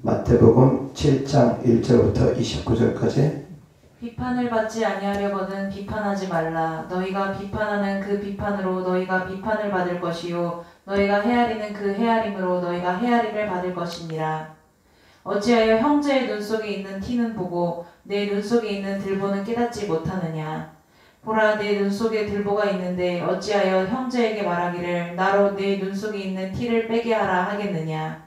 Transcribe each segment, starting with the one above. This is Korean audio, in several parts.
마태복음 7장 1절부터 29절까지. 비판을 받지 아니하려거든 비판하지 말라. 너희가 비판하는 그 비판으로 너희가 비판을 받을 것이요 너희가 헤아리는 그 헤아림으로 너희가 헤아림을 받을 것이니라. 어찌하여 형제의 눈 속에 있는 티는 보고 내 눈 속에 있는 들보는 깨닫지 못하느냐. 보라, 내 눈 속에 들보가 있는데 어찌하여 형제에게 말하기를 나로 내 눈 속에 있는 티를 빼게 하라 하겠느냐.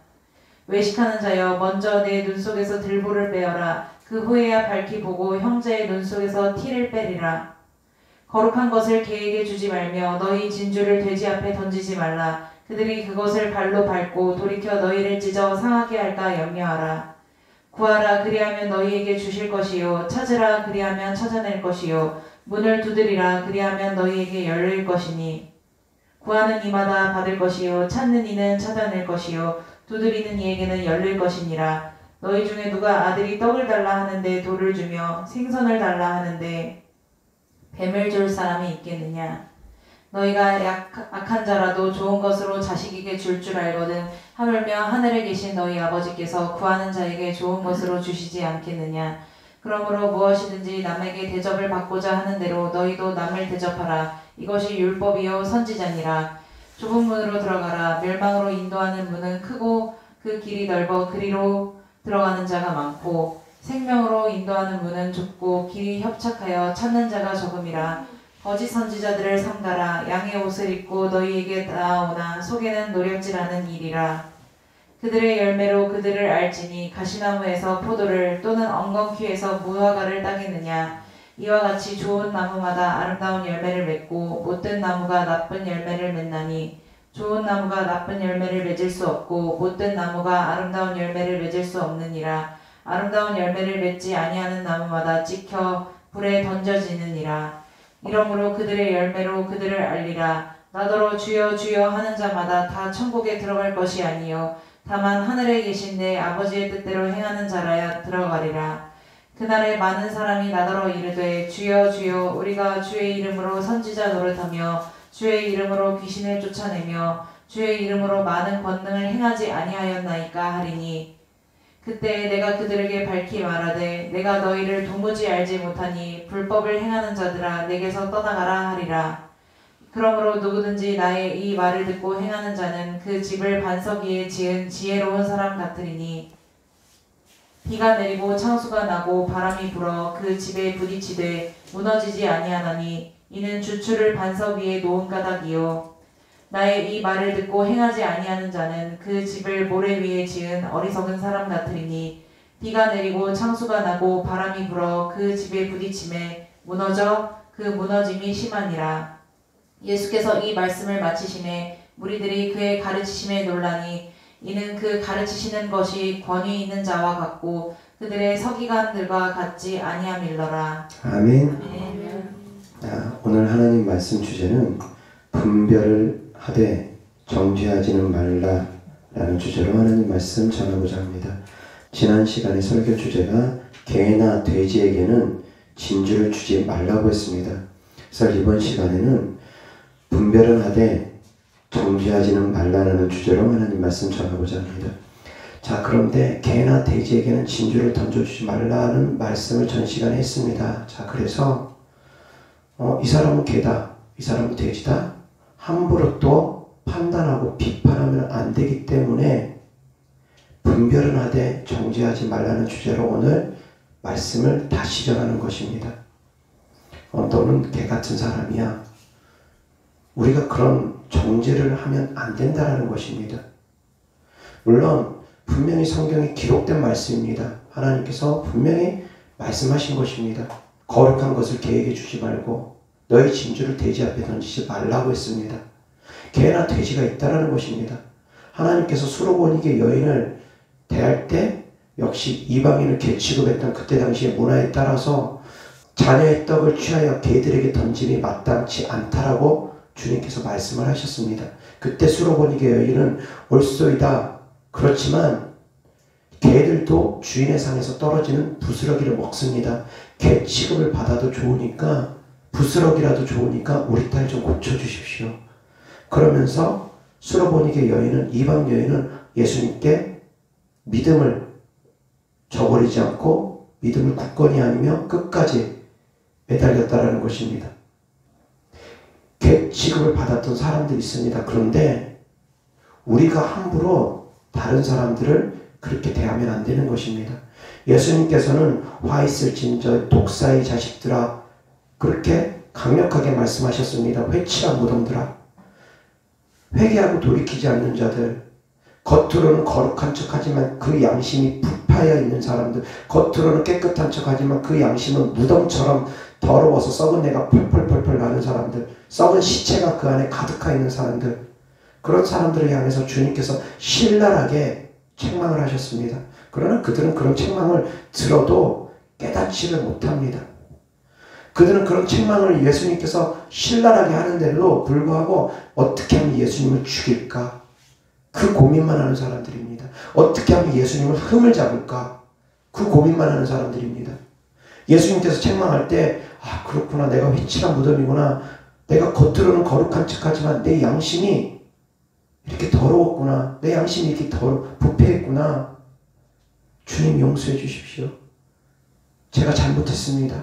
외식하는 자여, 먼저 내 눈 속에서 들보를 빼어라. 그 후에야 밝히 보고 형제의 눈 속에서 티를 빼리라. 거룩한 것을 개에게 주지 말며 너희 진주를 돼지 앞에 던지지 말라. 그들이 그것을 발로 밟고 돌이켜 너희를 찢어 상하게 할까 염려하라. 구하라, 그리하면 너희에게 주실 것이요 찾으라, 그리하면 찾아낼 것이요 문을 두드리라, 그리하면 너희에게 열릴 것이니 구하는 이마다 받을 것이요 찾는 이는 찾아낼 것이요 두드리는 이에게는 열릴 것이니라. 너희 중에 누가 아들이 떡을 달라 하는데 돌을 주며 생선을 달라 하는데 뱀을 줄 사람이 있겠느냐. 너희가 악한 자라도 좋은 것으로 자식에게 줄 알거든 하물며 하늘에 계신 너희 아버지께서 구하는 자에게 좋은 것으로 주시지 않겠느냐. 그러므로 무엇이든지 남에게 대접을 받고자 하는 대로 너희도 남을 대접하라. 이것이 율법이요 선지자니라. 좁은 문으로 들어가라. 멸망으로 인도하는 문은 크고 그 길이 넓어 그리로 들어가는 자가 많고 생명으로 인도하는 문은 좁고 길이 협착하여 찾는 자가 적음이라. 거짓 선지자들을 삼가라. 양의 옷을 입고 너희에게 나아오나 속에는 노략질하는 일이라. 그들의 열매로 그들을 알지니 가시나무에서 포도를 또는 엉겅퀴에서 무화과를 따겠느냐. 이와 같이 좋은 나무마다 아름다운 열매를 맺고 못된 나무가 나쁜 열매를 맺나니 좋은 나무가 나쁜 열매를 맺을 수 없고 못된 나무가 아름다운 열매를 맺을 수 없느니라. 아름다운 열매를 맺지 아니하는 나무마다 찍혀 불에 던져지느니라. 이러므로 그들의 열매로 그들을 알리라. 나더러 주여 주여 하는 자마다 다 천국에 들어갈 것이 아니요 다만 하늘에 계신 내 아버지의 뜻대로 행하는 자라야 들어가리라. 그날에 많은 사람이 나더러 이르되 주여 주여 우리가 주의 이름으로 선지자 노릇하며 주의 이름으로 귀신을 쫓아내며 주의 이름으로 많은 권능을 행하지 아니하였나이까 하리니 그때 내가 그들에게 밝히 말하되 내가 너희를 도무지 알지 못하니 불법을 행하는 자들아 내게서 떠나가라 하리라. 그러므로 누구든지 나의 이 말을 듣고 행하는 자는 그 집을 반석 위에 지은 지혜로운 사람 같으리니 비가 내리고 창수가 나고 바람이 불어 그 집에 부딪히되 무너지지 아니하나니 이는 주추를 반석 위에 놓은 까닭이요 나의 이 말을 듣고 행하지 아니하는 자는 그 집을 모래 위에 지은 어리석은 사람 같으리니 비가 내리고 창수가 나고 바람이 불어 그 집에 부딪힘에 무너져 그 무너짐이 심하니라. 예수께서 이 말씀을 마치심에 무리들이 그의 가르치심에 놀라니 이는 그 가르치시는 것이 권위 있는 자와 같고 그들의 서기관들과 같지 아니함일러라. 아멘. 아멘. 오늘 하나님 말씀 주제는 분별을 하되 정죄하지는 말라 라는 주제로 하나님 말씀 전하고자 합니다. 지난 시간에 설교 주제가 개나 돼지에게는 진주를 주지 말라고 했습니다. 그래서 이번 시간에는 분별을 하되 정죄하지는 말라라는 주제로 하나님 말씀 전하고자 합니다. 자, 그런데 개나 돼지에게는 진주를 던져주지 말라는 말씀을 전 시간에 했습니다. 자, 그래서 이 사람은 개다, 이 사람은 돼지다 함부로 또 판단하고 비판하면 안 되기 때문에 분별은 하되 정죄하지 말라는 주제로 오늘 말씀을 다시 전하는 것입니다. 너는 개 같은 사람이야. 우리가 그런 정죄를 하면 안 된다는 것입니다. 물론 분명히 성경에 기록된 말씀입니다. 하나님께서 분명히 말씀하신 것입니다. 거룩한 것을 개에게 주지 말고 너희 진주를 돼지 앞에 던지지 말라고 했습니다. 개나 돼지가 있다는 것입니다. 하나님께서 수로보니게 여인을 대할 때 역시 이방인을 개 취급했던 그때 당시의 문화에 따라서 자녀의 떡을 취하여 개들에게 던짐이 마땅치 않다라고 주님께서 말씀을 하셨습니다. 그때 수로보니게 여인은 옳소이다. 그렇지만 개들도 주인의 상에서 떨어지는 부스러기를 먹습니다. 개 취급을 받아도 좋으니까 부스러기라도 좋으니까 우리 딸 좀 고쳐주십시오. 그러면서 수로보니게 여인은 이방 여인은 예수님께 믿음을 버리지 않고 믿음을 굳건히 하며 끝까지 매달렸다라는 것입니다. 취급을 받았던 사람들이 있습니다. 그런데 우리가 함부로 다른 사람들을 그렇게 대하면 안 되는 것입니다. 예수님께서는 화 있을진저 독사의 자식들아 그렇게 강력하게 말씀하셨습니다. 회칠한 무덤들아, 회개하고 돌이키지 않는 자들, 겉으로는 거룩한 척하지만 그 양심이 부파여 있는 사람들, 겉으로는 깨끗한 척하지만 그 양심은 무덤처럼 더러워서 썩은 내가 펄펄펄펄 나는 사람들, 썩은 시체가 그 안에 가득하 있는 사람들, 그런 사람들을 향해서 주님께서 신랄하게 책망을 하셨습니다. 그러나 그들은 그런 책망을 들어도 깨닫지를 못합니다. 그들은 그런 책망을 예수님께서 신랄하게 하는데도 불구하고 어떻게 하면 예수님을 죽일까? 그 고민만 하는 사람들입니다. 어떻게 하면 예수님을 흠을 잡을까? 그 고민만 하는 사람들입니다. 예수님께서 책망할 때 아 그렇구나, 내가 회칠한 무덤이구나, 내가 겉으로는 거룩한 척하지만 내 양심이 이렇게 더러웠구나, 내 양심이 이렇게 부패했구나, 주님 용서해 주십시오. 제가 잘못했습니다.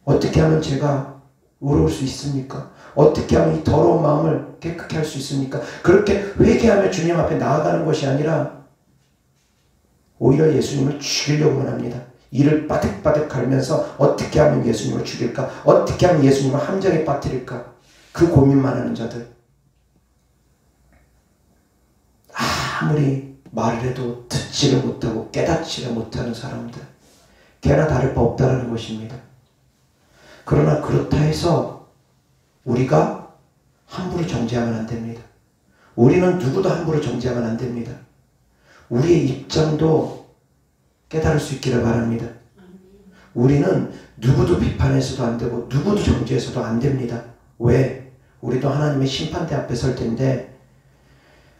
어떻게 하면 제가 의로울 수 있습니까? 어떻게 하면 이 더러운 마음을 깨끗게 할 수 있습니까? 그렇게 회개하며 주님 앞에 나아가는 것이 아니라 오히려 예수님을 죽이려고만 합니다. 이를 빠득빠득 갈면서 어떻게 하면 예수님을 죽일까? 어떻게 하면 예수님을 함정에 빠뜨릴까? 그 고민만 하는 자들. 아무리 말을 해도 듣지를 못하고 깨닫지를 못하는 사람들. 개나 다를 바 없다는 것입니다. 그러나 그렇다 해서 우리가 함부로 정죄하면 안 됩니다. 우리는 누구도 함부로 정죄하면 안 됩니다. 우리의 입장도 깨달을 수 있기를 바랍니다. 우리는 누구도 비판해서도 안 되고 누구도 정죄해서도 안 됩니다. 왜? 우리도 하나님의 심판대 앞에 설 텐데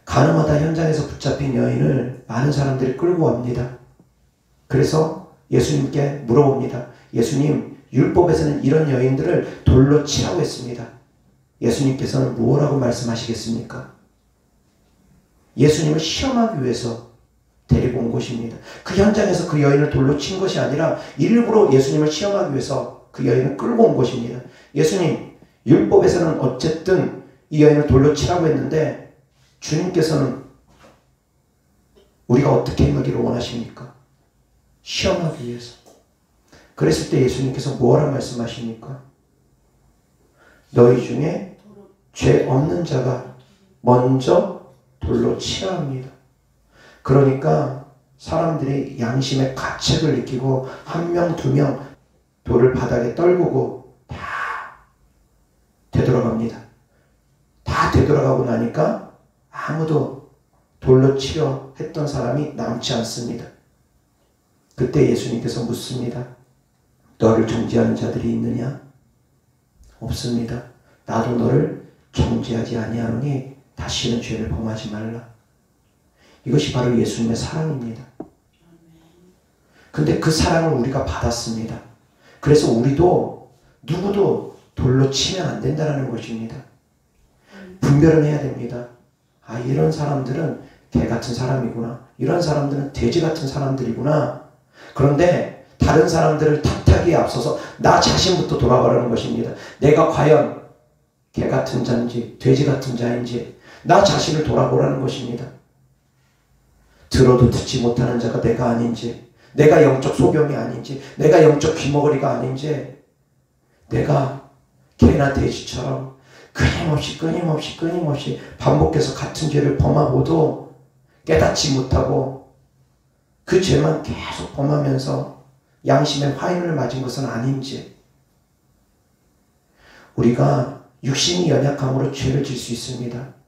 가늠하다 현장에서 붙잡힌 여인을 많은 사람들이 끌고 옵니다. 그래서 예수님께 물어봅니다. 예수님, 율법에서는 이런 여인들을 돌로 치라고 했습니다. 예수님께서는 뭐라고 말씀하시겠습니까? 예수님을 시험하기 위해서 데리고 온 것입니다. 그 현장에서 그 여인을 돌로 친 것이 아니라 일부러 예수님을 시험하기 위해서 그 여인을 끌고 온 것입니다. 예수님, 율법에서는 어쨌든 이 여인을 돌로 치라고 했는데 주님께서는 우리가 어떻게 행하기를 원하십니까? 시험하기 위해서. 그랬을 때 예수님께서 뭐라 말씀하십니까? 너희 중에 죄 없는 자가 먼저 돌로 치라 합니다. 그러니까 사람들이 양심의 가책을 느끼고 한 명, 두 명 돌을 바닥에 떨구고 다 되돌아갑니다. 다 되돌아가고 나니까 아무도 돌로 치려 했던 사람이 남지 않습니다. 그때 예수님께서 묻습니다. 너를 정죄하는 자들이 있느냐? 없습니다. 나도 너를 정죄하지 아니하노니 다시는 죄를 범하지 말라. 이것이 바로 예수님의 사랑입니다. 근데 그 사랑을 우리가 받았습니다. 그래서 우리도 누구도 돌로 치면 안 된다는 것입니다. 분별은 해야 됩니다. 아, 이런 사람들은 개 같은 사람이구나. 이런 사람들은 돼지 같은 사람들이구나. 그런데 다른 사람들을 탓하기에 앞서서 나 자신부터 돌아보라는 것입니다. 내가 과연 개 같은 자인지 돼지 같은 자인지 나 자신을 돌아보라는 것입니다. 들어도 듣지 못하는 자가 내가 아닌지, 내가 영적 소경이 아닌지, 내가 영적 귀머거리가 아닌지, 내가 개나 돼지처럼 끊임없이 반복해서 같은 죄를 범하고도 깨닫지 못하고 그 죄만 계속 범하면서 양심의 화인을 맞은 것은 아닌지, 우리가 육신이 연약함으로 죄를 질 수 있습니다.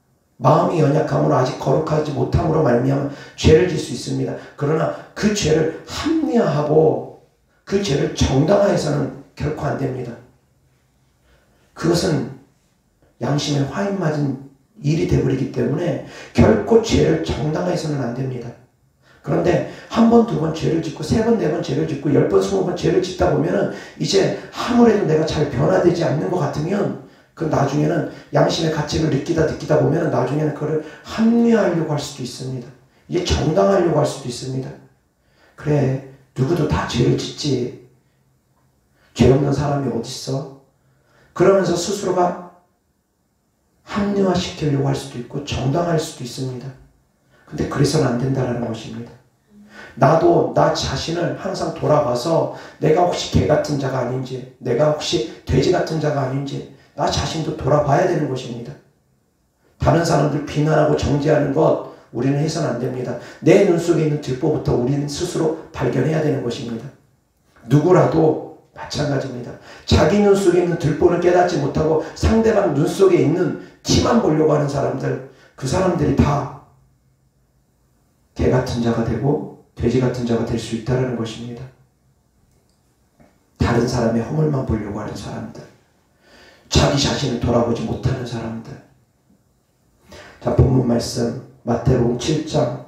마음이 연약함으로 아직 거룩하지 못함으로 말미암아 죄를 질 수 있습니다. 그러나 그 죄를 합리화하고 그 죄를 정당화해서는 결코 안 됩니다. 그것은 양심에 화인 맞은 일이 되어버리기 때문에 결코 죄를 정당화해서는 안 됩니다. 그런데 한 번, 두 번 죄를 짓고 3번, 4번 죄를 짓고 10번, 20번 죄를 짓다 보면은 이제 아무래도 내가 잘 변화되지 않는 것 같으면 그 나중에는 양심의 가책을 느끼다 보면 나중에는 그걸 합리화하려고 할 수도 있습니다. 이제 정당하려고 할 수도 있습니다. 그래, 누구도 다 죄를 짓지. 죄 없는 사람이 어딨어? 그러면서 스스로가 합리화시키려고 할 수도 있고 정당할 수도 있습니다. 근데 그래서는 안 된다는 것입니다. 나도 나 자신을 항상 돌아봐서 내가 혹시 개 같은 자가 아닌지, 내가 혹시 돼지 같은 자가 아닌지 나 자신도 돌아봐야 되는 것입니다. 다른 사람들 비난하고 정죄하는 것 우리는 해서는 안 됩니다. 내 눈 속에 있는 들보부터 우리는 스스로 발견해야 되는 것입니다. 누구라도 마찬가지입니다. 자기 눈 속에 있는 들보를 깨닫지 못하고 상대방 눈 속에 있는 티만 보려고 하는 사람들, 그 사람들이 다 개 같은 자가 되고 돼지 같은 자가 될 수 있다는 것입니다. 다른 사람의 허물만 보려고 하는 사람들, 자기 자신을 돌아보지 못하는 사람들. 자, 본문 말씀 마태복음 7장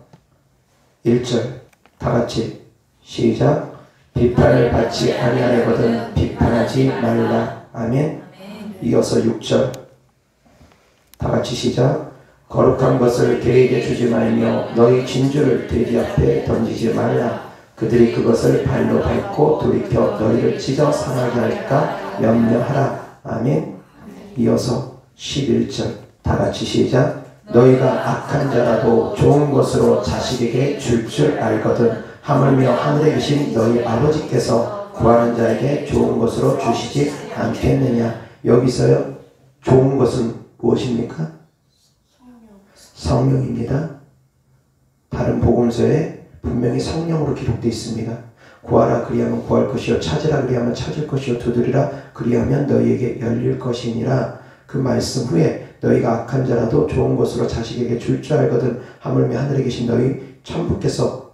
1절 다 같이 시작. 비판을 받지 아니하려거든 비판하지 말라. 아멘. 이어서 6절 다 같이 시작. 거룩한 것을 개에게 주지 말며 너희 진주를 돼지 앞에 던지지 말라. 그들이 그것을 발로 밟고 돌이켜 너희를 찢어 상하게 할까 염려하라. 아멘. 이어서 11절 다 같이 시작. 너희가 악한 자라도 좋은 것으로 자식에게 줄 줄 알거든 하물며 하늘에 계신 너희 아버지께서 구하는 자에게 좋은 것으로 주시지 않겠느냐. 여기서요, 좋은 것은 무엇입니까? 성령입니다. 다른 복음서에 분명히 성령으로 기록되어 있습니다. 구하라 그리하면 구할 것이요 찾으라 그리하면 찾을 것이요 두드리라 그리하면 너희에게 열릴 것이니라. 그 말씀 후에 너희가 악한 자라도 좋은 것으로 자식에게 줄 줄 알거든 하물며 하늘에 계신 너희 천부께서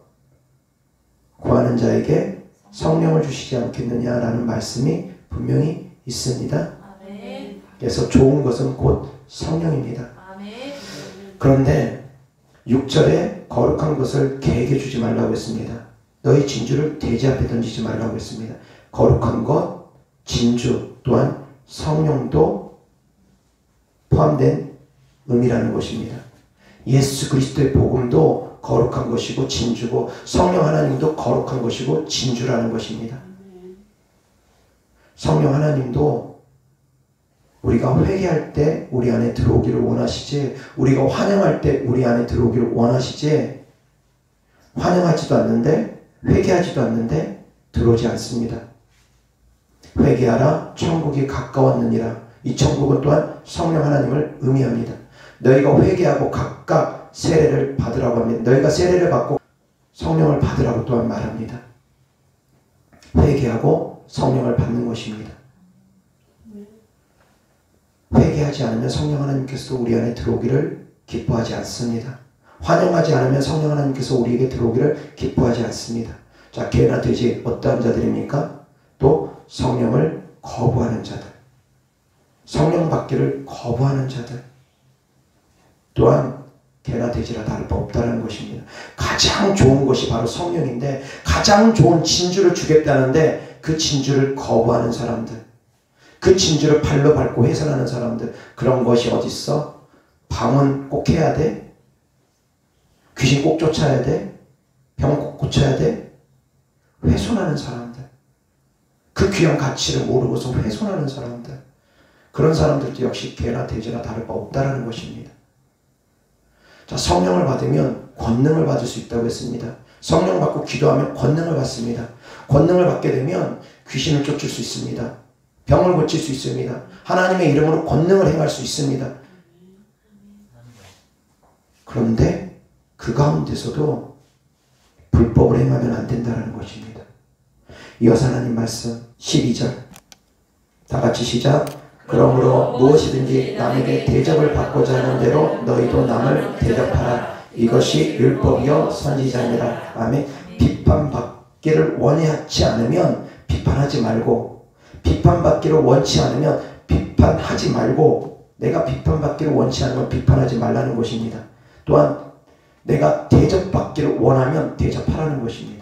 구하는 자에게 성령을 주시지 않겠느냐라는 말씀이 분명히 있습니다. 그래서 좋은 것은 곧 성령입니다. 그런데 6절에 거룩한 것을 개에게 주지 말라고 했습니다. 너희 진주를 돼지 앞에 던지지 말라고 했습니다. 거룩한 것, 진주 또한 성령도 포함된 의미라는 것입니다. 예수 그리스도의 복음도 거룩한 것이고 진주고 성령 하나님도 거룩한 것이고 진주라는 것입니다. 성령 하나님도 우리가 회개할 때 우리 안에 들어오기를 원하시지, 우리가 환영할 때 우리 안에 들어오기를 원하시지, 환영하지도 않는데 회개하지도 않는데 들어오지 않습니다. 회개하라 천국이 가까웠느니라. 이 천국은 또한 성령 하나님을 의미합니다. 너희가 회개하고 각각 세례를 받으라고 합니다. 너희가 세례를 받고 성령을 받으라고 또한 말합니다. 회개하고 성령을 받는 것입니다. 회개하지 않으면 성령 하나님께서도 우리 안에 들어오기를 기뻐하지 않습니다. 환영하지 않으면 성령 하나님께서 우리에게 들어오기를 기뻐하지 않습니다. 자, 개나 돼지 어떠한 자들입니까? 또 성령을 거부하는 자들, 성령 받기를 거부하는 자들 또한 개나 돼지라 다를 바 없다는 것입니다. 가장 좋은 것이 바로 성령인데 가장 좋은 진주를 주겠다는데 그 진주를 거부하는 사람들, 그 진주를 발로 밟고 훼손하는 사람들, 그런 것이 어딨어? 방언 꼭 해야 돼? 귀신 꼭 쫓아야 돼? 병 꼭 고쳐야 돼? 훼손하는 사람들, 그 귀한 가치를 모르고서 훼손하는 사람들, 그런 사람들도 역시 개나 돼지나 다를 바 없다는 것입니다. 자, 성령을 받으면 권능을 받을 수 있다고 했습니다. 성령 받고 기도하면 권능을 받습니다. 권능을 받게 되면 귀신을 쫓을 수 있습니다. 병을 고칠 수 있습니다. 하나님의 이름으로 권능을 행할 수 있습니다. 그런데 그 가운데서도 불법을 행하면 안 된다는 것입니다. 이어서 하나님 말씀 12절 다 같이 시작. 그러므로 무엇이든지 남에게 대접을 받고자 하는 대로 너희도 남을 대접하라. 이것이 율법이요 선지자니라. 아멘. 비판받기를 원하지 않으면 비판하지 말고, 비판받기를 원치 않으면 비판하지 말고, 내가 비판받기를 원치 않으면 비판하지 말라는 것입니다. 또한 내가 대접받기를 원하면 대접하라는 것입니다.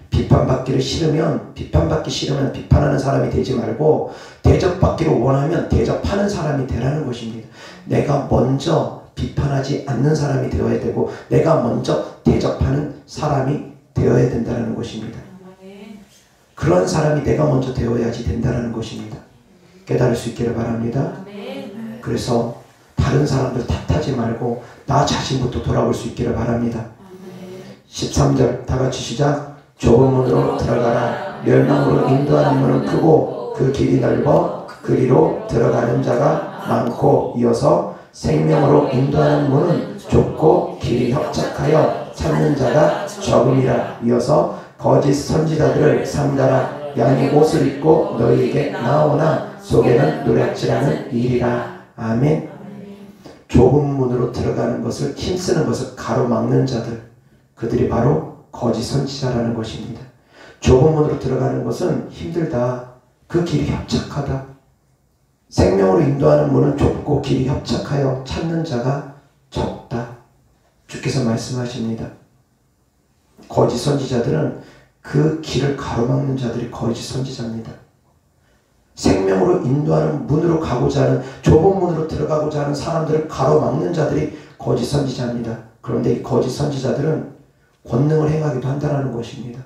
비판받기 싫으면 비판하는 사람이 되지 말고 대접받기를 원하면 대접하는 사람이 되라는 것입니다. 내가 먼저 비판하지 않는 사람이 되어야 되고 내가 먼저 대접하는 사람이 되어야 된다는 것입니다. 그런 사람이 내가 먼저 되어야지 된다는 것입니다. 깨달을 수 있기를 바랍니다. 그래서 다른 사람들 탓하지 말고 나 자신부터 돌아올 수 있기를 바랍니다. 13절 다 같이 시작. 좁은 문으로 들어가라. 멸망으로 인도하는 문은 크고 그 길이 넓어 그리로 들어가는 자가 많고, 이어서 생명으로 인도하는 문은 좁고 길이 협착하여 찾는 자가 적음이라. 이어서 거짓 선지자들을 삼가라. 양이 옷을 입고 너희에게 나오나 속에는 노략질하는 일이라. 아멘. 좁은 문으로 들어가는 것을, 힘쓰는 것을 가로막는 자들, 그들이 바로 거짓 선지자라는 것입니다. 좁은 문으로 들어가는 것은 힘들다. 그 길이 협착하다. 생명으로 인도하는 문은 좁고 길이 협착하여 찾는 자가 적다. 주께서 말씀하십니다. 거짓 선지자들은 그 길을 가로막는 자들이 거짓 선지자입니다. 생명으로 인도하는 문으로 가고자 하는, 좁은 문으로 들어가고자 하는 사람들을 가로막는 자들이 거짓 선지자입니다. 그런데 이 거짓 선지자들은 권능을 행하기도 한다는 것입니다.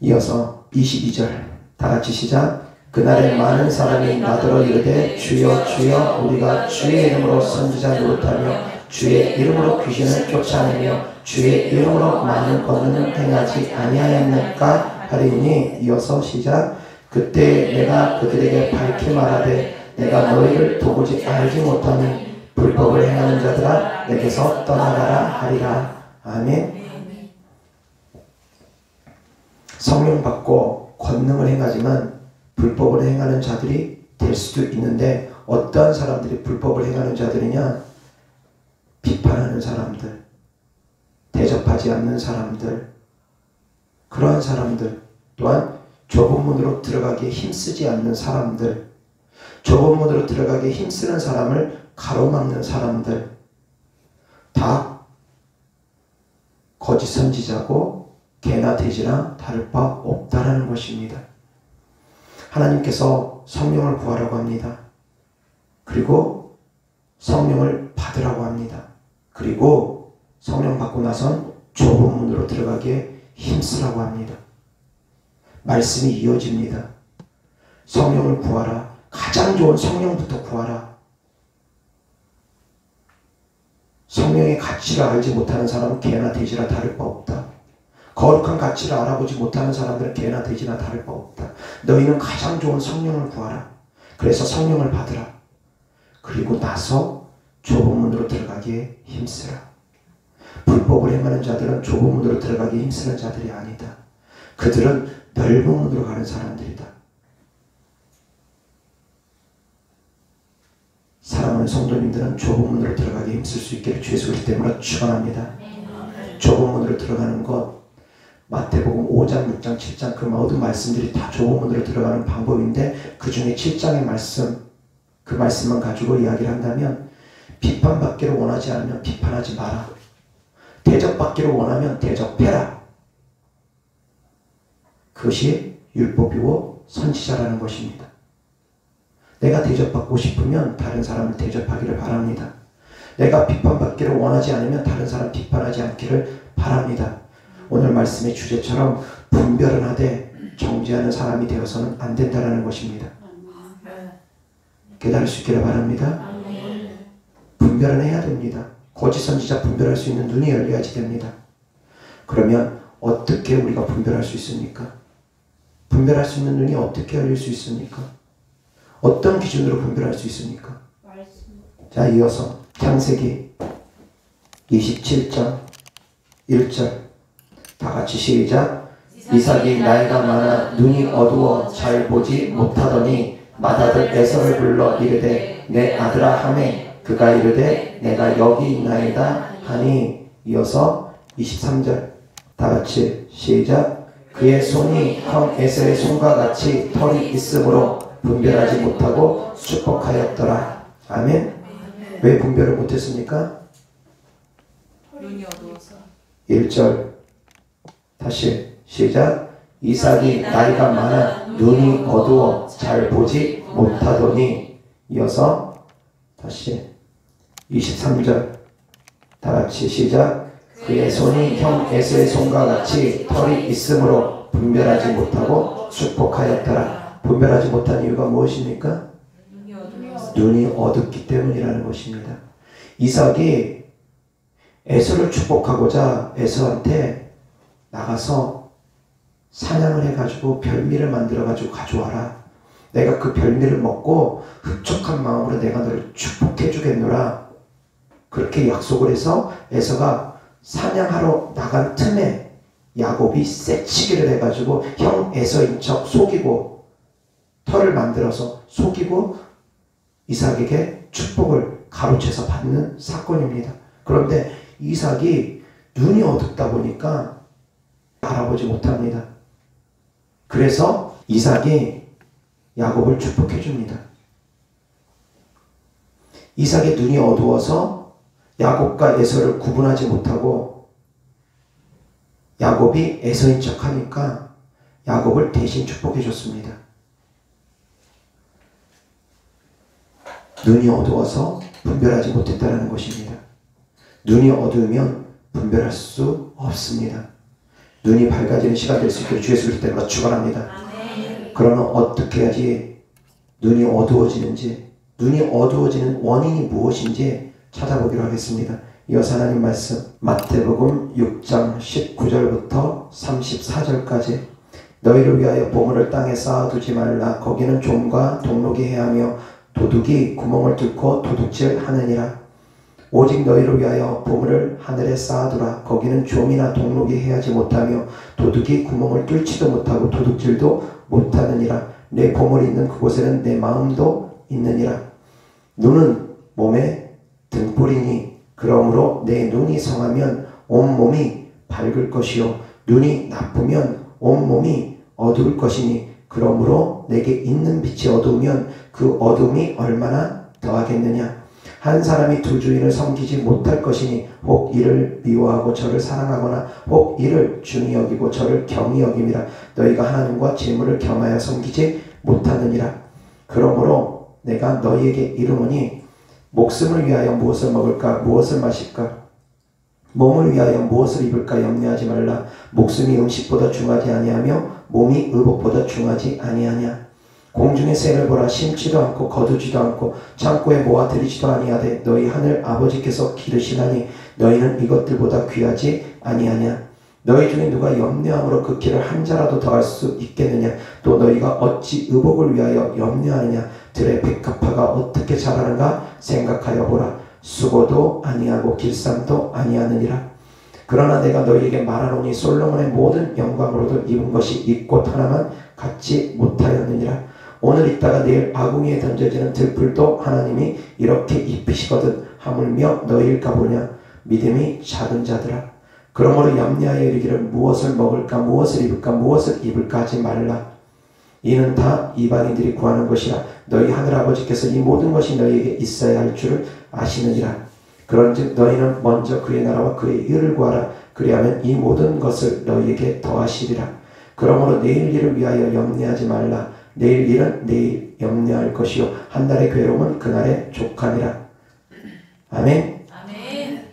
이어서 22절 다 같이 시작. 그날에 많은 사람이 나더러 이르되 주여 주여 우리가 주의 이름으로 선지자 노릇하며 주의 이름으로 귀신을 쫓아내며 주의 이름으로 많은 권능을 행하지 아니하였느까 하리니. 이어서 시작. 그때 내가 그들에게 밝히 말하되 내가 너희를 도무지 알지 못하니 불법을 행하는 자들아 내게서 떠나가라 하리라. 아멘. 성령 받고 권능을 행하지만 불법을 행하는 자들이 될 수도 있는데, 어떤 사람들이 불법을 행하는 자들이냐? 비판하는 사람들, 대접하지 않는 사람들, 그러한 사람들, 또한 좁은 문으로 들어가기에 힘쓰지 않는 사람들, 좁은 문으로 들어가기에 힘쓰는 사람을 가로막는 사람들, 다 거짓 선지자고 개나 돼지랑 다를 바 없다라는 것입니다. 하나님께서 성령을 구하라고 합니다. 그리고 성령을 받으라고 합니다. 그리고 성령 받고 나선 좁은 문으로 들어가기에 힘쓰라고 합니다. 말씀이 이어집니다. 성령을 구하라. 가장 좋은 성령부터 구하라. 성령의 가치를 알지 못하는 사람은 개나 돼지라 다를 바 없다. 거룩한 가치를 알아보지 못하는 사람들은 개나 돼지나 다를 바 없다. 너희는 가장 좋은 성령을 구하라. 그래서 성령을 받으라. 그리고 나서 좁은 문으로 들어가기에 힘쓰라. 불법을 행하는 자들은 좁은 문으로 들어가기에 힘쓰는 자들이 아니다. 그들은 넓은 문으로 가는 사람들이다. 사랑하는 성도님들은 좁은 문으로 들어가기에 힘쓸 수 있기를 주의 소리 때문에 축원합니다. 좁은 문으로 들어가는 것, 마태복음 5장, 6장, 7장 그 모든 말씀들이 다 좁은 문으로 들어가는 방법인데, 그 중에 7장의 말씀, 그 말씀만 가지고 이야기를 한다면, 비판받기를 원하지 않으면 비판하지 마라. 대접받기를 원하면 대접해라. 그것이 율법이고 선지자라는 것입니다. 내가 대접받고 싶으면 다른 사람을 대접하기를 바랍니다. 내가 비판받기를 원하지 않으면 다른 사람 비판하지 않기를 바랍니다. 오늘 말씀의 주제처럼 분별은 하되 정죄하는 사람이 되어서는 안 된다는 것입니다. 깨달을 수 있기를 바랍니다. 분별은 해야 됩니다. 거짓 선지자 분별할 수 있는 눈이 열려야지 됩니다. 그러면 어떻게 우리가 분별할 수 있습니까? 분별할 수 있는 눈이 어떻게 열릴 수 있습니까? 어떤 기준으로 분별할 수 있습니까? 자, 이어서 창세기 27장 1절 다 같이 시작. 이삭이 나이가 많아 눈이 어두워 잘 보지 못하더니 맏아들 에서를 불러 이르되 내 아들아 하매 그가 이르되 내가 여기 있나이다 하니. 이어서 23절 다 같이 시작. 그의 손이 형 에서의 손과 같이 털이 있으므로 분별하지 못하고 축복하였더라. 아멘. 왜 분별을 못했습니까? 눈이 어두워서. 1절 다시 시작. 이삭이 나이가 많아 눈이 어두워 잘 보지 못하더니. 이어서 다시 23절 다 같이 시작. 그의 손이 형 에서의 손과 같이 털이 있으므로 분별하지 못하고 축복하였더라. 분별하지 못한 이유가 무엇입니까? 눈이 어둡기 때문이라는 것입니다. 이삭이 에서를 축복하고자 에서한테 나가서 사냥을 해가지고 별미를 만들어가지고 가져와라. 내가 그 별미를 먹고 흡족한 마음으로 내가 너를 축복해 주겠노라. 그렇게 약속을 해서 에서가 사냥하러 나간 틈에 야곱이 쎄치기를 해가지고 형 에서인 척 속이고 털을 만들어서 속이고 이삭에게 축복을 가로채서 받는 사건입니다. 그런데 이삭이 눈이 어둡다 보니까 알아보지 못합니다. 그래서 이삭이 야곱을 축복해 줍니다. 이삭의 눈이 어두워서 야곱과 에서를 구분하지 못하고 야곱이 에서인 척 하니까 야곱을 대신 축복해 줬습니다. 눈이 어두워서 분별하지 못했다는 것입니다. 눈이 어두우면 분별할 수 없습니다. 눈이 밝아지는 시간 될 수 있도록 주 예수 그리스도 때문에 축원합니다. 그러면 어떻게 해야지 눈이 어두워지는지, 눈이 어두워지는 원인이 무엇인지 찾아보기로 하겠습니다. 이어서 하나님 말씀 마태복음 6장 19절부터 34절까지 너희를 위하여 보물을 땅에 쌓아두지 말라. 거기는 좀과 동록이 해하며 도둑이 구멍을 뚫고 도둑질하느니라. 오직 너희를 위하여 보물을 하늘에 쌓아두라. 거기는 좀이나 동록이 해하지 못하며 도둑이 구멍을 뚫지도 못하고 도둑질도 못하느니라. 내 보물이 있는 그곳에는 내 마음도 있느니라. 눈은 몸의 등불이니 그러므로 내 눈이 성하면 온몸이 밝을 것이요 눈이 나쁘면 온몸이 어두울 것이니 그러므로 내게 있는 빛이 어두우면 그 어둠이 얼마나 더하겠느냐. 한 사람이 두 주인을 섬기지 못할 것이니 혹 이를 미워하고 저를 사랑하거나 혹 이를 중히 여기고 저를 경히 여김이라. 너희가 하나님과 재물을 겸하여 섬기지 못하느니라. 그러므로 내가 너희에게 이르노니 목숨을 위하여 무엇을 먹을까 무엇을 마실까 몸을 위하여 무엇을 입을까 염려하지 말라. 목숨이 음식보다 중하지 아니하며 몸이 의복보다 중하지 아니하냐. 공중의 새를 보라. 심지도 않고 거두지도 않고 창고에 모아 들이지도 아니하되 너희 하늘 아버지께서 기르시나니 너희는 이것들보다 귀하지 아니하냐. 너희 중에 누가 염려함으로 그 길을 한 자라도 더할 수 있겠느냐. 또 너희가 어찌 의복을 위하여 염려하느냐. 들의 백합화가 어떻게 자라는가 생각하여 보라. 수고도 아니하고 길쌈도 아니하느니라. 그러나 내가 너희에게 말하노니 솔로몬의 모든 영광으로도 입은 것이 이 꽃 하나만 갖지 못하였느니라. 오늘 있다가 내일 아궁이에 던져지는 들풀도 하나님이 이렇게 입히시거든 하물며 너희일까 보냐. 믿음이 작은 자들아. 그러므로 염려하여 이르기를 무엇을 먹을까 무엇을 입을까 무엇을 입을까 하지 말라. 이는 다 이방인들이 구하는 것이라. 너희 하늘아버지께서 이 모든 것이 너희에게 있어야 할 줄을 아시느니라. 그런즉 너희는 먼저 그의 나라와 그의 의를 구하라. 그리하면 이 모든 것을 너희에게 더하시리라. 그러므로 내일 일을 위하여 염려하지 말라. 내일 일은 내일 염려할 것이요 한 날의 괴로움은 그날의 족하니라. 아멘. 아멘.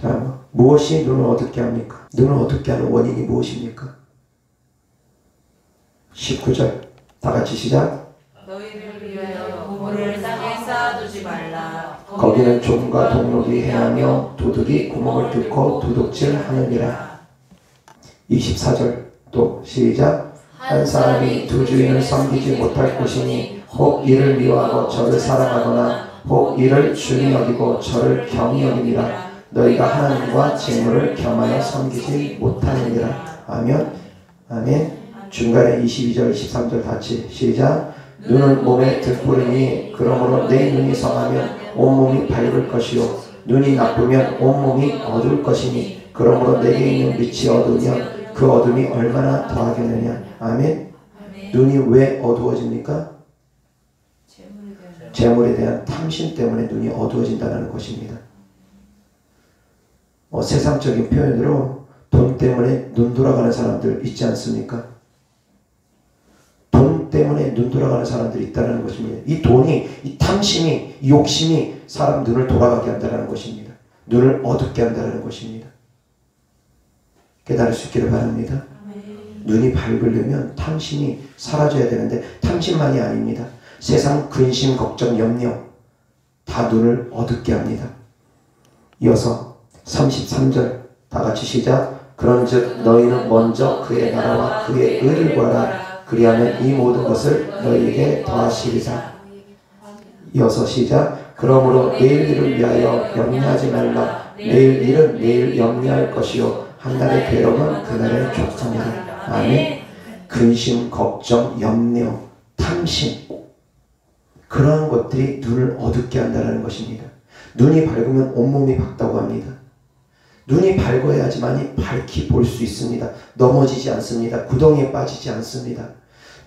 자, 무엇이 눈을 어둡게 합니까? 눈을 어둡게 하는 원인이 무엇입니까? 19절 다 같이 시작. 너희를 위하여 보물을 땅에 쌓아두지 말라. 거기는 좀과 동록이 해하며 도둑이 구멍을 뚫고 도둑질하느니라. 24절 또 시작. 한 사람이 두 주인을 섬기지 못할 것이니 혹 이를 미워하고 저를 사랑하거나 혹 이를 중히 여기고 저를 경히 여기니라. 너희가 하나님과 재물을 겸하여 섬기지 못하느니라. 아멘. 아멘. 중간에 22절 23절 같이 시작. 눈은 몸의 등불이니 그러므로 내 눈이 성하면 온몸이 밝을 것이요 눈이 나쁘면 온몸이 어두울 것이니 그러므로 내게 있는 빛이 어두우면 그 어둠이 얼마나 더하겠느냐. 아멘. 눈이 왜 어두워집니까? 재물에 대한 탐심 때문에 눈이 어두워진다는 것입니다. 세상적인 표현으로 돈 때문에 눈 돌아가는 사람들 있지 않습니까? 돈 때문에 눈 돌아가는 사람들이 있다는 것입니다. 이 돈이, 이 탐심이, 이 욕심이 사람 눈을 돌아가게 한다는 것입니다. 눈을 어둡게 한다는 것입니다. 깨달을 수 있기를 바랍니다. 눈이 밝으려면 탐심이 사라져야 되는데 탐심만이 아닙니다. 세상 근심, 걱정, 염려 다 눈을 어둡게 합니다. 이어서 33절 다 같이 시작. 그런즉 너희는 먼저 그의 나라와 그의 의를 구하라. 그리하면 이 모든 것을 너희에게 더하시리라. 이어서 시작. 그러므로 내일 일을 위하여 염려하지 말라. 내일 일은 내일 염려할 것이요 한날의 괴로움은 그날의 족함이라. 아멘. 근심, 걱정, 염려, 탐심 그러한 것들이 눈을 어둡게 한다는 것입니다. 눈이 밝으면 온몸이 밝다고 합니다. 눈이 밝아야지만이 밝게 볼 수 있습니다. 넘어지지 않습니다. 구덩이에 빠지지 않습니다.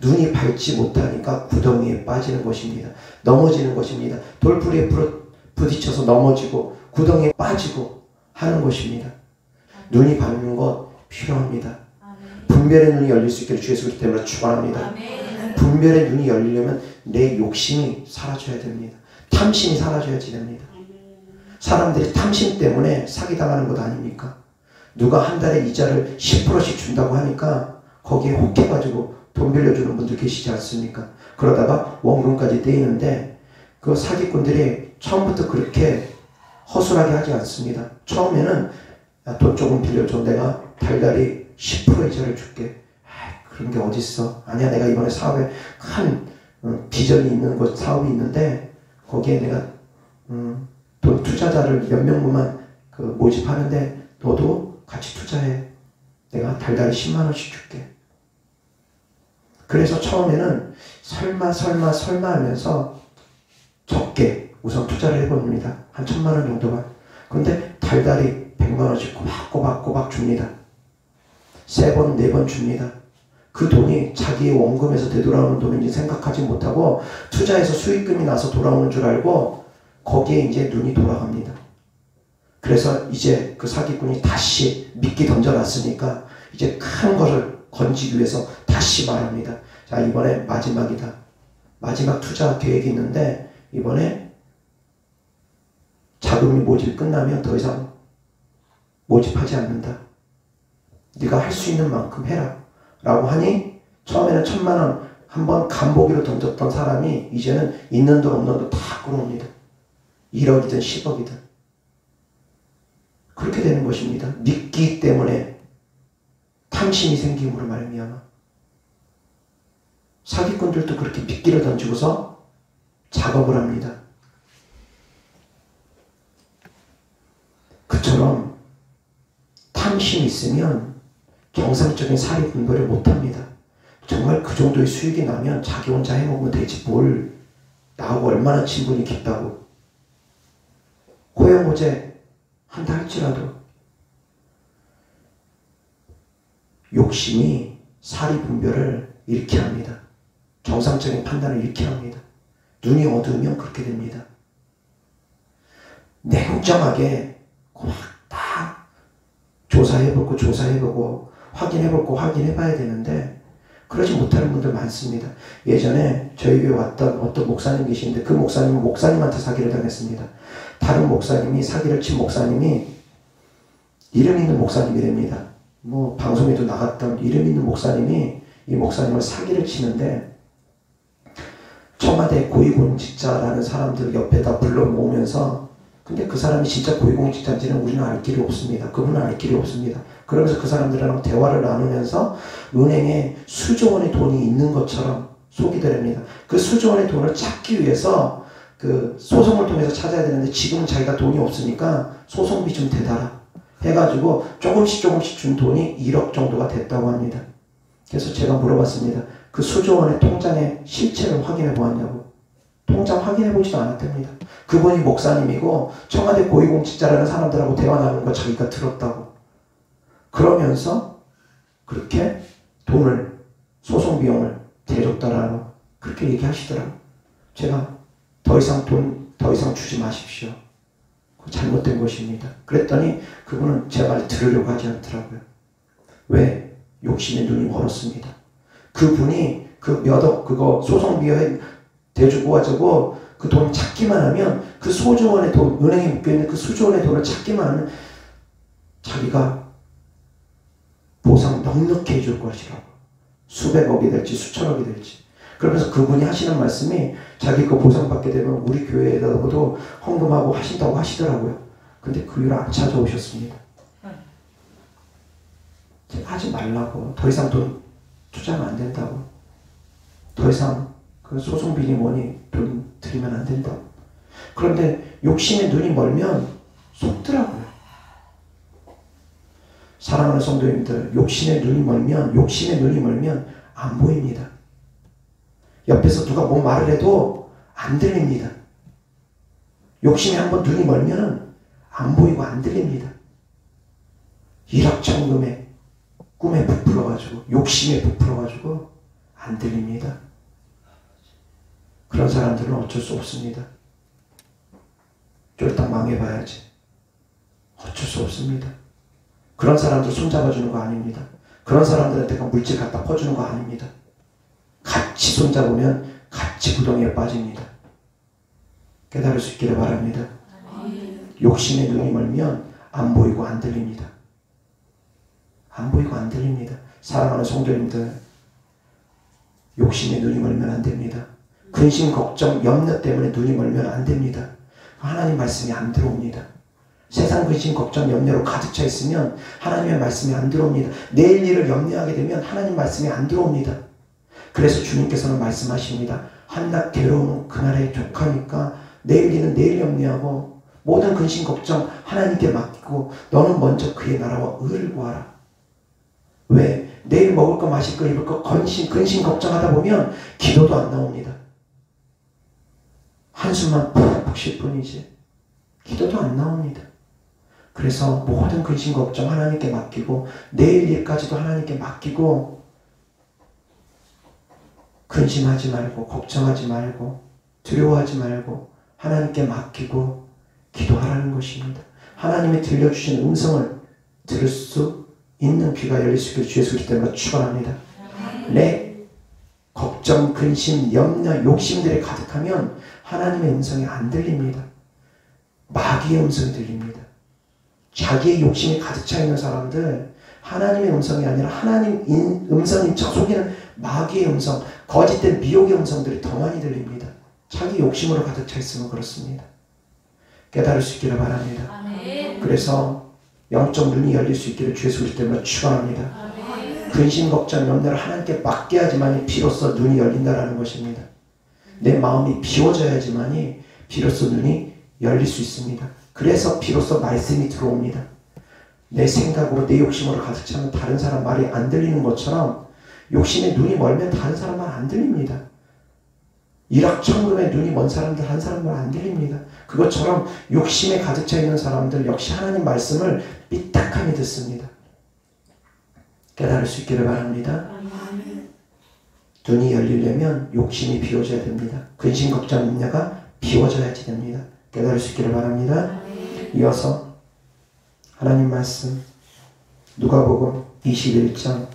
눈이 밝지 못하니까 구덩이에 빠지는 것입니다. 넘어지는 것입니다. 돌풀이에 부딪혀서 넘어지고 구덩이에 빠지고 하는 것입니다. 눈이 밝는 것 필요합니다. 분별의 눈이 열릴 수 있기를 주 예수 그리스도 때문에 축원합니다. 분별의 눈이 열리려면 내 욕심이 사라져야 됩니다. 탐심이 사라져야지 됩니다. 사람들이 탐심 때문에 사기당하는 것 아닙니까? 누가 한 달에 이자를 10%씩 준다고 하니까 거기에 혹해가지고 돈 빌려주는 분들 계시지 않습니까? 그러다가 원금까지 떼이는데 그 사기꾼들이 처음부터 그렇게 허술하게 하지 않습니다. 처음에는 돈 조금 빌려줘. 내가 달달이 10% 이자를 줄게. 그런 게 어딨어. 아니야, 내가 이번에 사업에 큰 비전이 있는 것, 사업이 있는데 거기에 내가 돈 투자자를 몇 명만 모집하는데 너도 같이 투자해. 내가 달달이 10만 원씩 줄게. 그래서 처음에는 설마 하면서 적게 우선 투자를 해봅니다. 한 1,000만 원 정도만. 그런데 달달이 100만 원씩 꼬박꼬박 줍니다. 3번, 4번 줍니다. 그 돈이 자기의 원금에서 되돌아오는 돈인지 생각하지 못하고 투자해서 수익금이 나서 돌아오는 줄 알고 거기에 이제 눈이 돌아갑니다. 그래서 이제 그 사기꾼이 다시 미끼 던져놨으니까 이제 큰 것을 건지기 위해서 다시 말합니다. 자, 이번에 마지막이다. 마지막 투자 계획이 있는데 이번에 자금이 모집이 끝나면 더 이상 모집하지 않는다. 네가 할 수 있는 만큼 해라. 라고 하니 처음에는 1,000만 원 한번 간보기로 던졌던 사람이 이제는 있는 돈 없는 돈 다 끌어옵니다. 1억이든 10억이든. 그렇게 되는 것입니다. 믿기 때문에 탐심이 생김으로 말미암아. 사기꾼들도 그렇게 미끼를 던지고서 작업을 합니다. 그처럼 탐심이 있으면 정상적인 사리 분별을 못합니다. 정말 그 정도의 수익이 나면 자기 혼자 해먹으면 되지 뭘 나하고 얼마나 친분이 깊다고. 호영호제 한다 할지라도 욕심이 사리 분별을 잃게 합니다. 정상적인 판단을 잃게 합니다. 눈이 어두우면 그렇게 됩니다. 냉정하게 막 다 조사해보고 확인해봐야 되는데 그러지 못하는 분들 많습니다. 예전에 저희 교회 왔던 어떤 목사님 계시는데 그 목사님은 목사님한테 사기를 당했습니다. 다른 목사님이 사기를 친 목사님이 이름 있는 목사님이랍니다. 뭐 방송에도 나갔던 이름 있는 목사님이 이 목사님을 사기를 치는데 청와대 고위공직자라는 사람들 옆에다 불러 모으면서 근데 그 사람이 진짜 고위공직자인지는 우리는 알 길이 없습니다. 그분은 알 길이 없습니다. 그러면서 그 사람들이랑 대화를 나누면서 은행에 수조 원의 돈이 있는 것처럼 속이더랍니다. 그 수조 원의 돈을 찾기 위해서 그 소송을 통해서 찾아야 되는데 지금은 자기가 돈이 없으니까 소송비 좀 대달아 해가지고 조금씩 준 돈이 1억 정도가 됐다고 합니다. 그래서 제가 물어봤습니다. 그 수조 원의 통장의 실체를 확인해 보았냐고. 통장 확인해 보지도 않았답니다. 그분이 목사님이고 청와대 고위공직자라는 사람들하고 대화 나누는 거 자기가 들었다고. 그러면서 그렇게 돈을 소송 비용을 대줬다라고 그렇게 얘기하시더라고요. 제가 더 이상 주지 마십시오. 잘못된 것입니다. 그랬더니 그분은 제 말 들으려고 하지 않더라고요. 왜? 욕심의 눈이 멀었습니다. 그분이 그 몇 억 그거 소송비에 대주고 가지고 그 돈 찾기만 하면 그 수조 원의 돈, 은행에 묶여있는 그 수조 원의 돈을 찾기만 하면 자기가 넉넉히 해줄 것이라고. 수백억이 될지 수천억이 될지. 그러면서 그분이 하시는 말씀이 자기 거 보상받게 되면 우리 교회에다가도 헌금하고 하신다고 하시더라고요. 근데 그 이후로 안 찾아오셨습니다. 하지 말라고. 더 이상 돈 투자하면 안 된다고. 더 이상 그 소송비니 뭐니 돈 드리면 안 된다고. 그런데 욕심에 눈이 멀면 속더라고요. 사랑하는 성도님들, 욕심에 눈이 멀면 안 보입니다. 옆에서 누가 뭐 말을 해도 안 들립니다. 욕심에 한번 눈이 멀면 안 보이고 안 들립니다. 일확천금에 꿈에 부풀어가지고 욕심에 부풀어가지고 안 들립니다. 그런 사람들은 어쩔 수 없습니다. 쫄딱 망해봐야지. 어쩔 수 없습니다. 그런 사람들 손잡아주는 거 아닙니다. 그런 사람들한테 물질 갖다 퍼주는 거 아닙니다. 같이 손잡으면 같이 구덩이에 빠집니다. 깨달을 수 있기를 바랍니다. 욕심에 눈이 멀면 안 보이고 안 들립니다. 안 보이고 안 들립니다. 사랑하는 성도님들, 욕심에 눈이 멀면 안 됩니다. 근심, 걱정, 염려 때문에 눈이 멀면 안 됩니다. 하나님 말씀이 안 들어옵니다. 세상 근심, 걱정, 염려로 가득 차 있으면 하나님의 말씀이 안 들어옵니다. 내일 일을 염려하게 되면 하나님 말씀이 안 들어옵니다. 그래서 주님께서는 말씀하십니다. 한낱 괴로움은 그날에 족하니까 내일 일은 내일 염려하고 모든 근심, 걱정 하나님께 맡기고 너는 먼저 그의 나라와 의를 구하라. 왜? 내일 먹을 거, 마실 거, 입을 거 근심 걱정하다 보면 기도도 안 나옵니다. 한숨만 푹푹 쉴 뿐이지 기도도 안 나옵니다. 그래서 모든 근심 걱정 하나님께 맡기고 내일 일까지도 하나님께 맡기고 근심하지 말고 걱정하지 말고 두려워하지 말고 하나님께 맡기고 기도하라는 것입니다. 하나님이 들려주신 음성을 들을 수 있는 귀가 열릴 수 있기를 주 예수 그리스도 때문에 축원합니다. 내 걱정, 근심, 염려, 욕심들이 가득하면 하나님의 음성이 안 들립니다. 마귀의 음성이 들립니다. 자기의 욕심이 가득 차 있는 사람들, 하나님의 음성이 아니라 하나님 음성인 척 속이는 마귀의 음성, 거짓된 미혹의 음성들이 더 많이 들립니다. 자기 욕심으로 가득 차 있으면 그렇습니다. 깨달을 수 있기를 바랍니다. 아멘. 그래서 영적 눈이 열릴 수 있기를 주 예수 그리스도 때문에 축원합니다. 근심, 걱정, 염려를 하나님께 맡겨야지만이 비로소 눈이 열린다라는 것입니다. 내 마음이 비워져야지만이 비로소 눈이 열릴 수 있습니다. 그래서 비로소 말씀이 들어옵니다. 내 생각으로 내 욕심으로 가득 차면 다른 사람 말이 안 들리는 것처럼 욕심에 눈이 멀면 다른 사람 말 안 들립니다. 일확천금에 눈이 먼 사람들 한 사람 말 안 들립니다. 그것처럼 욕심에 가득 차 있는 사람들 역시 하나님 말씀을 삐딱하게 듣습니다. 깨달을 수 있기를 바랍니다. 눈이 열리려면 욕심이 비워져야 됩니다. 근심, 걱정, 염려가 비워져야지 됩니다. 깨달을 수 있기를 바랍니다. 이어서 하나님 말씀 누가복음 21장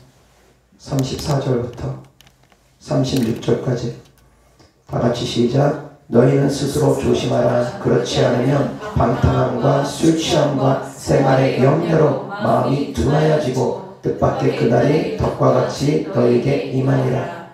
34절부터 36절까지 다 같이 시작. 너희는 스스로 조심하라. 그렇지 않으면 방탕함과 술 취함과 생활의 염려로 마음이 둔하여지고 뜻밖의 그날이 덕과 같이 너희에게 임하리라.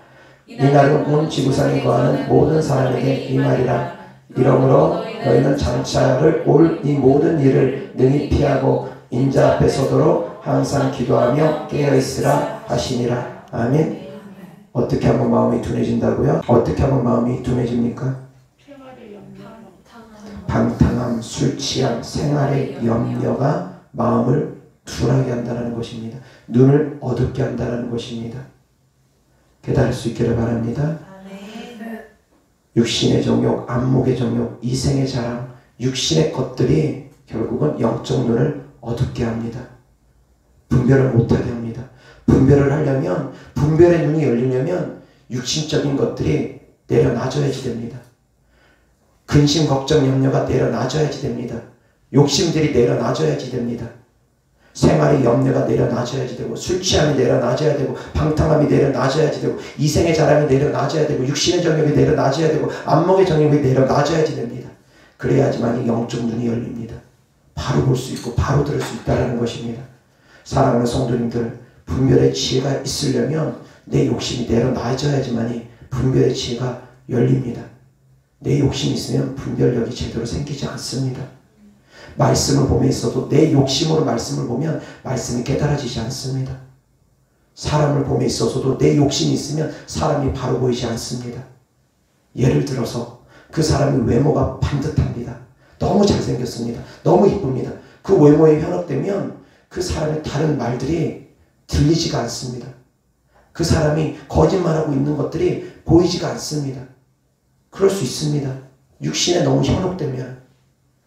이날은 온 지구상에 거하는 모든 사람에게 임하리라. 이러므로 너희는 장차를 올 이 모든 일을 능히 피하고 인자 앞에 서도록 항상 기도하며 깨어있으라 하시니라. 아멘. 어떻게 하면 마음이 둔해진다고요? 어떻게 하면 마음이 둔해집니까? 방탕함, 술 취함, 생활의 염려가 마음을 둔하게 한다는 것입니다. 눈을 어둡게 한다는 것입니다. 깨달을 수 있기를 바랍니다. 육신의 정욕, 안목의 정욕, 이생의 자랑, 육신의 것들이 결국은 영적 눈을 어둡게 합니다. 분별을 못하게 합니다. 분별을 하려면, 분별의 눈이 열리려면 육신적인 것들이 내려놔줘야지 됩니다. 근심, 걱정, 염려가 내려놔줘야지 됩니다. 욕심들이 내려놔줘야지 됩니다. 생활의 염려가 내려놔줘야지 되고, 술 취함이 내려놔줘야 되고, 방탕함이 내려놔줘야지 되고, 이생의 자랑이 내려놔줘야 되고, 육신의 정욕이 내려놔줘야 되고, 안목의 정욕이 내려놔줘야지 됩니다. 그래야지만 영적 눈이 열립니다. 바로 볼 수 있고 바로 들을 수 있다는 것입니다. 사랑하는 성도님들, 분별의 지혜가 있으려면 내 욕심이 내려놔져야지만이 분별의 지혜가 열립니다. 내 욕심이 있으면 분별력이 제대로 생기지 않습니다. 말씀을 봄에 있어도 내 욕심으로 말씀을 보면 말씀이 깨달아지지 않습니다. 사람을 봄에 있어서도 내 욕심이 있으면 사람이 바로 보이지 않습니다. 예를 들어서 그 사람의 외모가 반듯합니다. 너무 잘생겼습니다. 너무 이쁩니다. 그 외모에 현혹되면 그 사람의 다른 말들이 들리지가 않습니다. 그 사람이 거짓말하고 있는 것들이 보이지가 않습니다. 그럴 수 있습니다. 육신에 너무 현혹되면,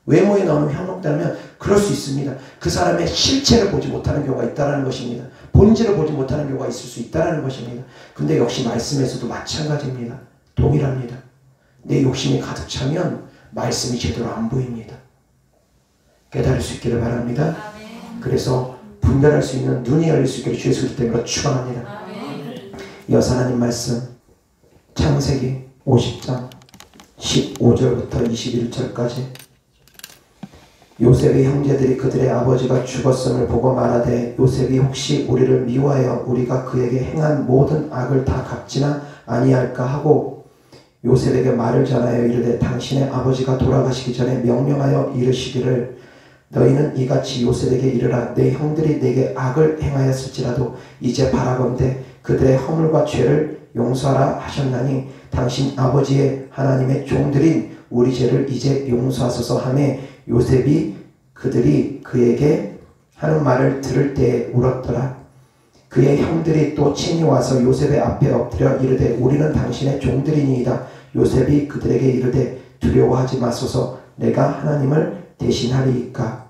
외모에 너무 현혹되면 그럴 수 있습니다. 그 사람의 실체를 보지 못하는 경우가 있다는 것입니다. 본질을 보지 못하는 경우가 있을 수 있다는 것입니다. 근데 역시 말씀에서도 마찬가지입니다. 동일합니다. 내 욕심이 가득 차면 말씀이 제대로 안 보입니다. 깨달을 수 있기를 바랍니다. 그래서 분별할 수 있는 눈이 열릴 수 있기를 주의 소리 때문에 축원합니다. 이어서 하나님 말씀 창세기 50장 15절부터 21절까지 요셉의 형제들이 그들의 아버지가 죽었음을 보고 말하되 요셉이 혹시 우리를 미워하여 우리가 그에게 행한 모든 악을 다 갚지나 아니할까 하고 요셉에게 말을 전하여 이르되 당신의 아버지가 돌아가시기 전에 명령하여 이르시기를 너희는 이같이 요셉에게 이르라 내 형들이 내게 악을 행하였을지라도 이제 바라건대 그들의 허물과 죄를 용서하라 하셨나니 당신 아버지의 하나님의 종들인 우리 죄를 이제 용서하소서 하매 요셉이 그들이 그에게 하는 말을 들을 때에 울었더라. 그의 형들이 또 친히 와서 요셉의 앞에 엎드려 이르되 우리는 당신의 종들이니이다. 요셉이 그들에게 이르되 두려워하지 마소서 내가 하나님을 대신하리이까.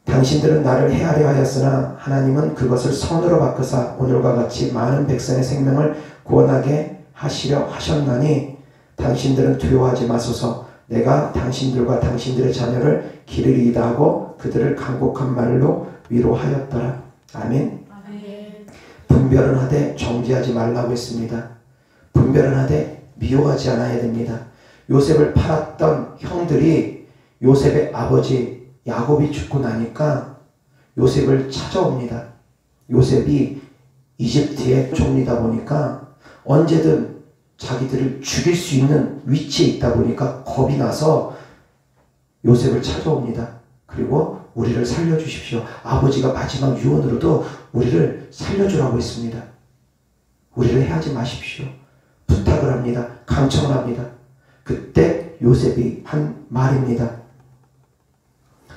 당신들은 나를 해하려 하였으나 하나님은 그것을 선으로 바꾸사 오늘과 같이 많은 백성의 생명을 구원하게 하시려 하셨나니 당신들은 두려워하지 마소서 내가 당신들과 당신들의 자녀를 기르리이다 하고 그들을 간곡한 말로 위로하였더라. 아멘. 분별은 하되 정죄하지 말라고 했습니다. 분별은 하되 미워하지 않아야 됩니다. 요셉을 팔았던 형들이 요셉의 아버지 야곱이 죽고 나니까 요셉을 찾아옵니다. 요셉이 이집트의 총리다 보니까 언제든 자기들을 죽일 수 있는 위치에 있다 보니까 겁이 나서 요셉을 찾아옵니다. 그리고 우리를 살려주십시오. 아버지가 마지막 유언으로도 우리를 살려주라고 했습니다. 우리를 해하지 마십시오. 부탁을 합니다. 강청을 합니다. 그때 요셉이 한 말입니다.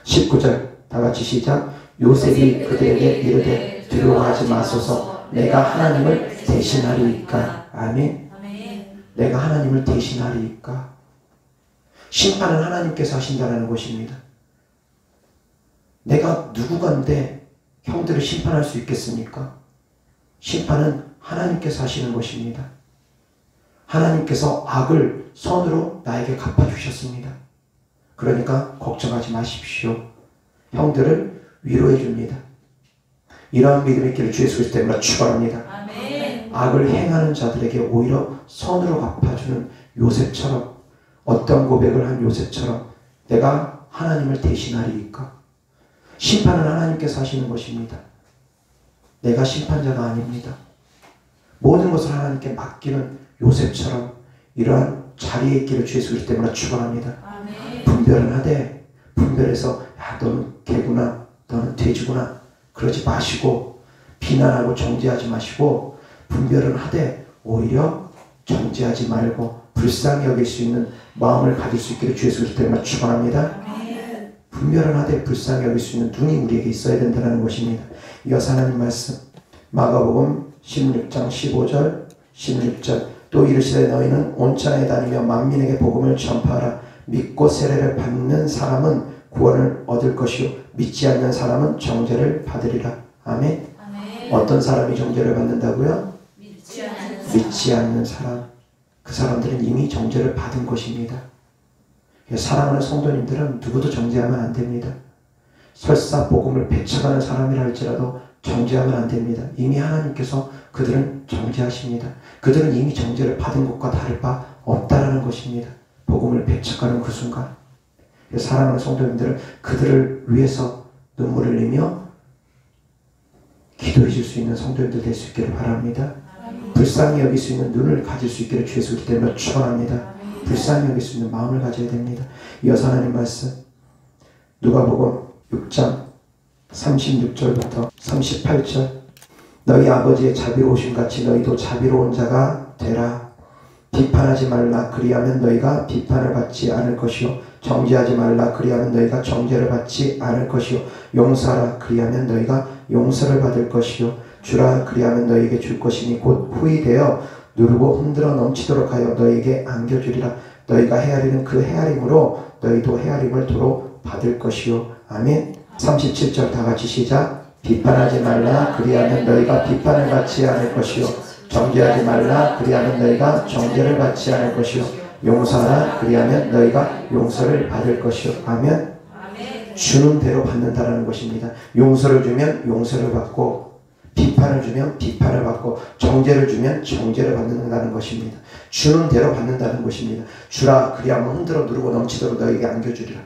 19절 다같이 시작. 요셉이 그들에게 이르되 두려워하지 마소서 내가 하나님을 대신하리이까. 아멘. 내가 하나님을 대신하리이까. 심판은 하나님께서 하신다는 것입니다. 내가 누구간데 형들을 심판할 수 있겠습니까? 심판은 하나님께서 하시는 것입니다. 하나님께서 악을 선으로 나에게 갚아주셨습니다. 그러니까 걱정하지 마십시오. 형들을 위로해 줍니다. 이러한 믿음이 있기를 주의 소리 때문에 축원합니다. 악을 행하는 자들에게 오히려 선으로 갚아주는 요셉처럼, 어떤 고백을 한 요셉처럼 내가 하나님을 대신하리이까. 심판은 하나님께서 하시는 것입니다. 내가 심판자가 아닙니다. 모든 것을 하나님께 맡기는 요셉처럼 이러한 자리에 있기를 주의 소리 때문에 축원합니다. 분별은 하되 분별해서 야 너는 개구나 너는 돼지구나 그러지 마시고 비난하고 정죄하지 마시고 분별은 하되 오히려 정죄하지 말고 불쌍히 여길 수 있는 마음을 가질 수 있기를 주의 소리 때문에 축원합니다. 분별은 하되 불쌍히 여길 수 있는 눈이 우리에게 있어야 된다는 것입니다. 이어서 하나님 말씀 마가복음 16장 15절 16절 또 이르시되 너희는 온 땅에 다니며 만민에게 복음을 전파하라. 믿고 세례를 받는 사람은 구원을 얻을 것이요 믿지 않는 사람은 정죄를 받으리라. 아멘. 어떤 사람이 정죄를 받는다고요? 믿지 않는 사람. 그 사람들은 이미 정죄를 받은 것입니다. 사랑하는 성도님들은 누구도 정죄하면 안 됩니다. 설사 복음을 배척하는 사람이라 할지라도 정죄하면 안 됩니다. 이미 하나님께서 그들은 정죄하십니다. 그들은 이미 정죄를 받은 것과 다를 바 없다라는 것입니다. 복음을 배척하는 그 순간 사랑하는 성도님들은 그들을 위해서 눈물을 흘리며 기도해 줄 수 있는 성도님들 될 수 있기를 바랍니다. 불쌍히 여길 수 있는 눈을 가질 수 있기를 주 예수 그리스도 이름으로 축원합니다. 불쌍히 여길 수 있는 마음을 가져야 됩니다. 이어서 하나님 말씀 누가복음 6장 36절부터 38절 너희 아버지의 자비로우심 같이 너희도 자비로운 자가 되라. 비판하지 말라. 그리하면 너희가 비판을 받지 않을 것이요 정죄하지 말라. 그리하면 너희가 정죄를 받지 않을 것이요 용서하라. 그리하면 너희가 용서를 받을 것이요 주라. 그리하면 너희에게 줄 것이니 곧 후히 되어 누르고 흔들어 넘치도록 하여 너희에게 안겨주리라. 너희가 헤아리는 그 헤아림으로 너희도 헤아림을 도로 받을 것이요. 아멘. 37절 다 같이 시작. 비판하지 말라. 그리하면 너희가 비판을 받지 않을 것이요 정죄하지 말라. 그리하면 너희가 정죄를 받지 않을 것이요 용서하라. 그리하면 너희가 용서를 받을 것이요. 아멘. 주는 대로 받는다라는 것입니다. 용서를 주면 용서를 받고 비판을 주면 비판을 받고 정죄를 주면 정죄를 받는다는 것입니다. 주는 대로 받는다는 것입니다. 주라. 그리하면 흔들어 누르고 넘치도록 너희에게 안겨주리라.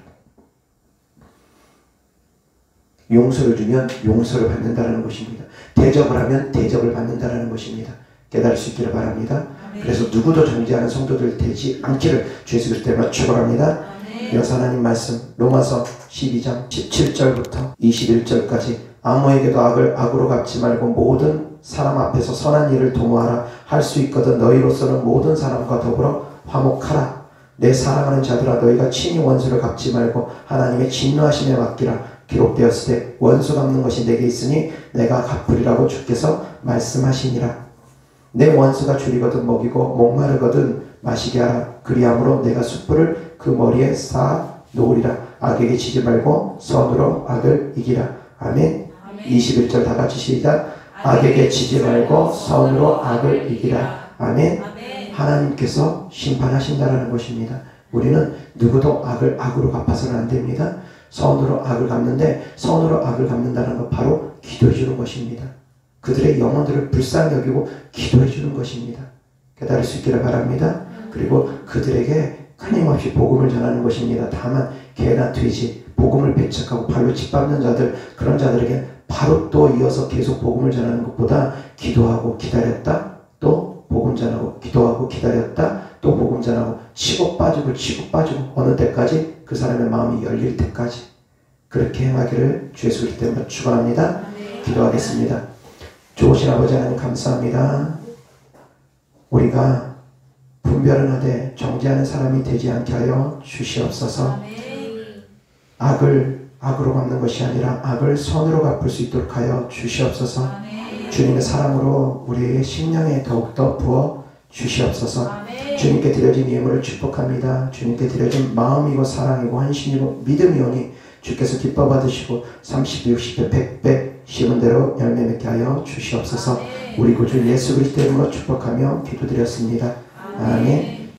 용서를 주면 용서를 받는다는 것입니다. 대접을 하면 대접을 받는다는 것입니다. 깨달을 수 있기를 바랍니다. 그래서 누구도 정죄하는 성도들 되지 않기를 주 예수 그리스도 이름으로 축원합니다. 이어서 하나님 말씀 로마서 12장 17절부터 21절까지 아무에게도 악을 악으로 갚지 말고 모든 사람 앞에서 선한 일을 도모하라. 할 수 있거든 너희로서는 모든 사람과 더불어 화목하라. 내 사랑하는 자들아 너희가 친히 원수를 갚지 말고 하나님의 진노하심에 맡기라. 기록되었을 때 원수 갚는 것이 내게 있으니 내가 갚으리라고 주께서 말씀하시니라. 내 원수가 줄이거든 먹이고 목마르거든 마시게 하라. 그리함으로 내가 숯불을 그 머리에 쌓아 놓으리라. 악에게 지지 말고 선으로 악을 이기라. 아멘. 21절 다 같이 시작. 악에게 지지 말고 선으로 악을 이기라. 아멘. 하나님께서 심판하신다라는 것입니다. 우리는 누구도 악을 악으로 갚아서는 안 됩니다. 선으로 악을 갚는데 선으로 악을 갚는다는 건 바로 기도해 주는 것입니다. 그들의 영혼들을 불쌍히 여기고 기도해 주는 것입니다. 깨달을 수 있기를 바랍니다. 그리고 그들에게 끊임없이 복음을 전하는 것입니다. 다만 개나 돼지 복음을 배척하고 발로 짓밟는 자들 그런 자들에게 바로 또 이어서 계속 복음을 전하는 것보다 기도하고 기다렸다 또 복음 전하고 기도하고 기다렸다 또 복음 전하고 치고 빠지고 어느 때까지 그 사람의 마음이 열릴 때까지 그렇게 행하기를 주 예수 그리스도 이름으로 축원합니다. 기도하겠습니다. 좋으신 아버지 하나님 감사합니다. 우리가 분별은 하되 정죄하는 사람이 되지 않게 하여 주시옵소서. 악을 악으로 갚는 것이 아니라 악을 선으로 갚을 수 있도록 하여 주시옵소서. 주님의 사랑으로 우리의 심령에 더욱더 부어 주시옵소서. 주님께 드려진 예물을 축복합니다. 주님께 드려진 마음이고 사랑이고 헌신이고 믿음이오니 주께서 기뻐 받으시고 30배 60배 100배 심은 대로 열매 맺게 하여 주시옵소서. 우리 구주 예수 그리스도 이름으로 축복하며 기도드렸습니다. 아멘.